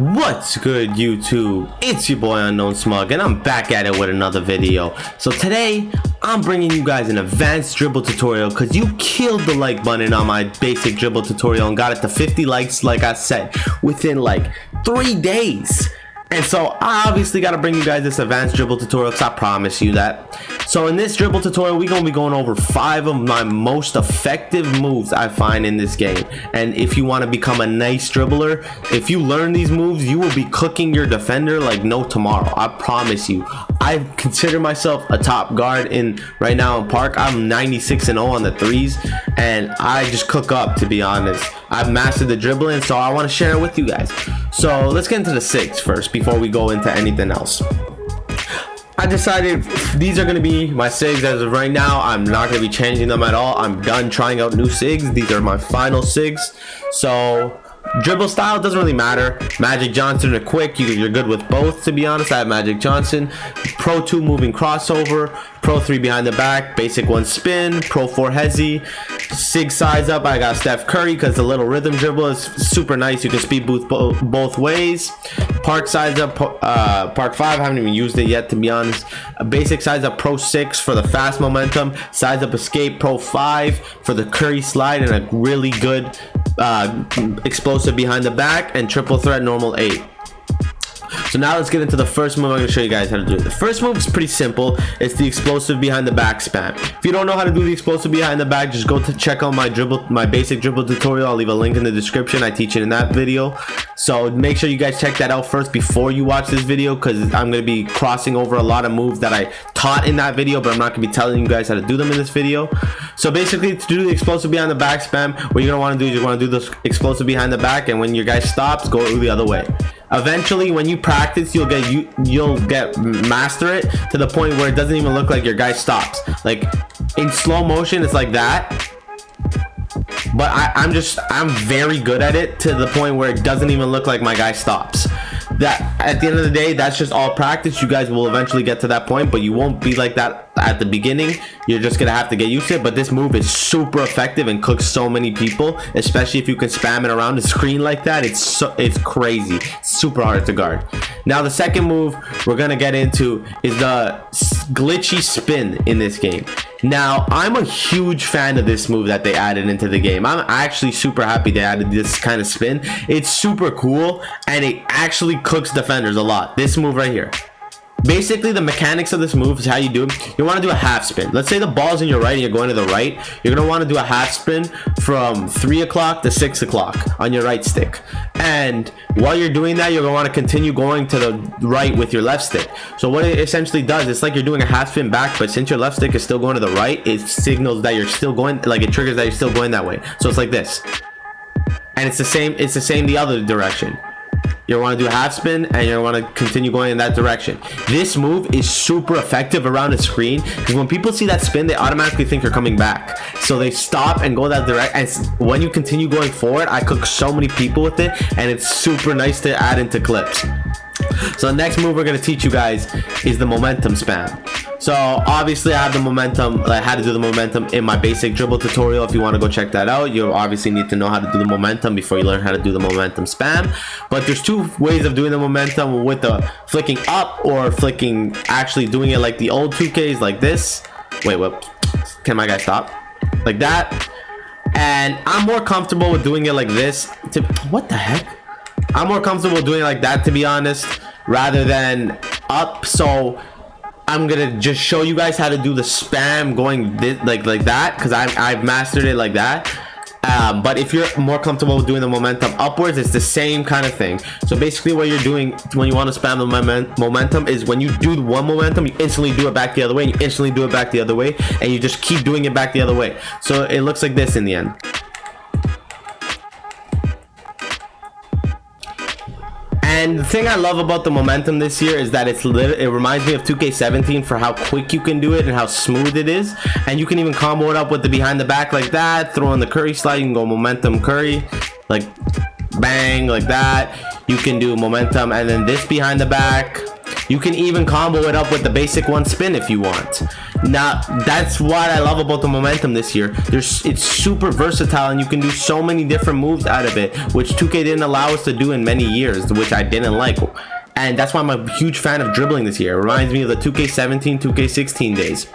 What's good, YouTube? It's your boy Unknown Smug, and I'm back at it with another video. So today I'm bringing you guys an advanced dribble tutorial because you killed the like button on my basic dribble tutorial and got it to 50 likes, like I said, within like 3 days. And so I obviously got to bring you guys this advanced dribble tutorial because I promise you that. So in this dribble tutorial, we're going to be going over 5 of my most effective moves I find in this game. And if you want to become a nice dribbler, if you learn these moves, you will be cooking your defender like no tomorrow. I promise you. I consider myself a top guard right now in Park. I'm 96-0 on the threes, and I just cook up, to be honest. I've mastered the dribbling, so I want to share it with you guys. So let's get into the 6 first before we go into anything else. I decided these are going to be my SIGs as of right now. I'm not going to be changing them at all. I'm done trying out new SIGs. These are my final SIGs. So dribble style doesn't really matter. Magic Johnson or quick, you're good with both, to be honest. I have Magic Johnson. Pro 2 moving crossover. Pro 3 behind the back. Basic 1 spin. Pro 4 hezzy. SIG size up, I got Steph Curry because the little rhythm dribble is super nice. You can speed boost both ways. Park size up, Park 5, haven't even used it yet, to be honest. A basic size up Pro 6 for the fast momentum. Size up escape Pro 5 for the Curry slide and a really good explosive behind the back, and triple threat normal 8. So now let's get into the first move. I'm going to show you guys how to do it. The first move is pretty simple. It's the explosive behind the back spam. If you don't know how to do the explosive behind the back, just go to check out my basic dribble tutorial. I'll leave a link in the description. I teach it in that video. So make sure you guys check that out first before you watch this video, because I'm going to be crossing over a lot of moves that I taught in that video, but I'm not going to be telling you guys how to do them in this video. So basically, to do the explosive behind the back spam, what you're going to want to do is you're going to do the explosive behind the back, and when your guy stops, go the other way. Eventually, when you practice, you'll get master it to the point where it doesn't even look like your guy stops. Like in slow motion, it's like that. But I'm very good at it to the point where it doesn't even look like my guy stops. That at the end of the day, that's just all practice. You guys will eventually get to that point, but you won't be like that at the beginning. You're just gonna have to get used to it. But this move is super effective and cooks so many people, especially if you can spam it around the screen like that. It's crazy. It's super hard to guard. Now the second move we're gonna get into is the glitchy spin in this game. Now I'm a huge fan of this move that they added into the game. I'm actually super happy they added this kind of spin. It's super cool and it actually cooks defenders a lot. This move right here. Basically, the mechanics of this move is how you do it. You want to do a half spin. Let's say the ball's in your right and you're going to the right. You're going to want to do a half spin from 3 o'clock to 6 o'clock on your right stick. And while you're doing that, you're going to want to continue going to the right with your left stick. So what it essentially does, it's like you're doing a half spin back, but since your left stick is still going to the right, it signals that you're still going, like it triggers that you're still going that way. So it's like this. And it's the same the other direction. You want to do a half spin and you want to continue going in that direction. This move is super effective around the screen because when people see that spin, they automatically think you're coming back, so they stop and go that direction. And when you continue going forward, I cook so many people with it, and it's super nice to add into clips. So the next move we're going to teach you guys is the momentum spam. So obviously I have the momentum, like how to do the momentum in my basic dribble tutorial. If you want to go check that out, you obviously need to know how to do the momentum before you learn how to do the momentum spam. But there's 2 ways of doing the momentum, with the flicking up or flicking, actually doing it like the old 2Ks, like this. Wait, what? Can my guy stop? Like that. And I'm more comfortable with doing it like this. What the heck? I'm more comfortable doing it like that, to be honest, rather than up. So I'm gonna just show you guys how to do the spam going like that, because I've mastered it like that. But if you're more comfortable with doing the momentum upwards, it's the same kind of thing. So basically what you're doing when you want to spam the momentum is when you do one momentum, you instantly do it back the other way, and you instantly do it back the other way, and you just keep doing it back the other way. So it looks like this in the end. And the thing I love about the momentum this year is that it reminds me of 2K17 for how quick you can do it and how smooth it is. And you can even combo it up with the behind the back like that, throw in the Curry slide. You can go momentum Curry, like bang, like that. You can do momentum and then this behind the back. You can even combo it up with the basic 1 spin if you want. Now that's what I love about the momentum this year. It's super versatile and you can do so many different moves out of it, which 2K didn't allow us to do in many years, which I didn't like. And that's why I'm a huge fan of dribbling this year. It reminds me of the 2K17, 2K16 days.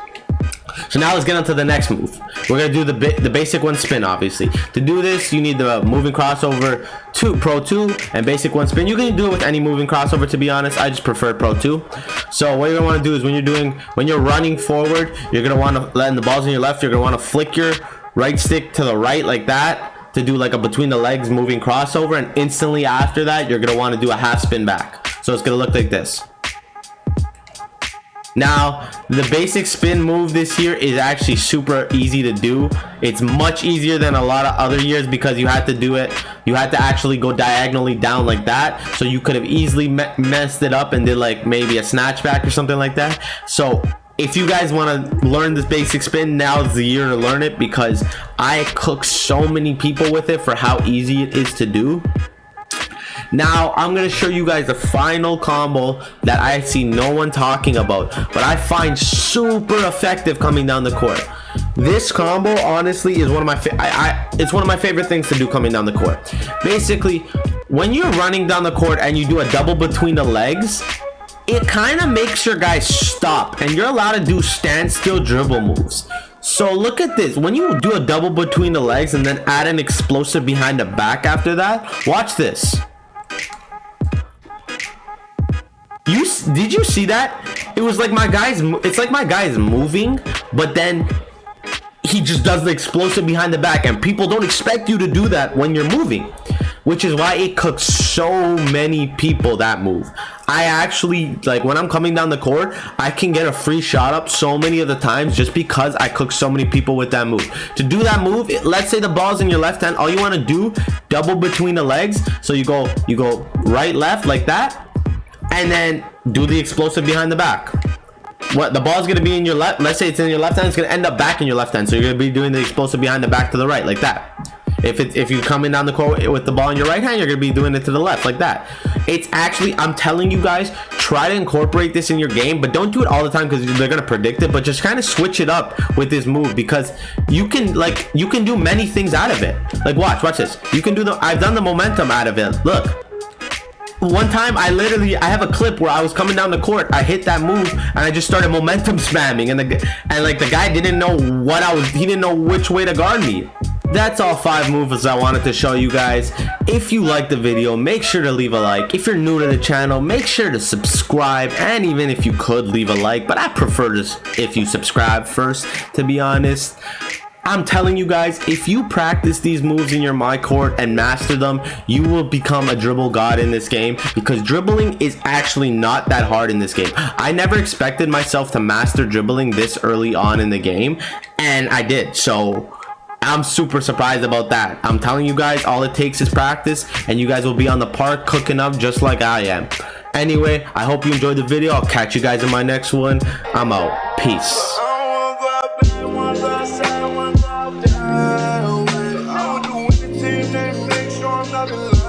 So now let's get on to the next move. We're gonna do the basic one spin, obviously. To do this, you need the moving crossover to Pro 2 and basic one spin. You can do it with any moving crossover, to be honest. I just prefer Pro 2. So what you're gonna want to do is when you're running forward, you're gonna want to let in the balls on your left. You're gonna want to flick your right stick to the right like that to do like a between the legs moving crossover, and instantly after that, you're gonna want to do a half spin back. So it's gonna look like this. Now, the basic spin move this year is actually super easy to do. It's much easier than a lot of other years because you had to do it. You had to actually go diagonally down like that. So you could have easily messed it up and did like maybe a snatchback or something like that. So if you guys want to learn this basic spin, now's the year to learn it because I cook so many people with it for how easy it is to do. Now I'm going to show you guys the final combo that I see no one talking about, but I find super effective coming down the court. This combo honestly is one of my it's one of my favorite things to do coming down the court. Basically, when you're running down the court and you do a double between the legs, it kind of makes your guys stop and you're allowed to do standstill dribble moves. So look at this. When you do a double between the legs and then add an explosive behind the back after that, watch this. Did you see that? It was like it's like my guy's moving, but then he just does the explosive behind the back, and people don't expect you to do that when you're moving, which is why it cooks so many people, that move. I actually, like, when I'm coming down the court, I can get a free shot up so many of the times just because I cook so many people with that move. To do that move, let's say the ball's in your left hand, all you want to do, double between the legs. So you go right, left like that, and then do the explosive behind the back. What the ball's gonna be in your left, let's say it's in your left hand, it's gonna end up back in your left hand, so you're gonna be doing the explosive behind the back to the right like that. If you come in down the court with the ball in your right hand, you're gonna be doing it to the left like that. It's actually, I'm telling you guys, try to incorporate this in your game, but don't do it all the time because they're gonna predict it, but just kind of switch it up with this move because you can do many things out of it. Like watch this. You can do I've done the momentum out of it. Look. One time I have a clip where I was coming down the court, I hit that move and I just started momentum spamming, and like the guy didn't know he didn't know which way to guard me. That's all 5 moves I wanted to show you guys. If you liked the video, make sure to leave a like. If you're new to the channel, make sure to subscribe, and even if you could leave a like, but I prefer this if you subscribe first, to be honest. I'm telling you guys, if you practice these moves in your my court and master them, you will become a dribble god in this game, because dribbling is actually not that hard in this game. I never expected myself to master dribbling this early on in the game, and I did. So I'm super surprised about that. I'm telling you guys, all it takes is practice, and you guys will be on the park cooking up just like I am. Anyway, I hope you enjoyed the video. I'll catch you guys in my next one. I'm out. Peace.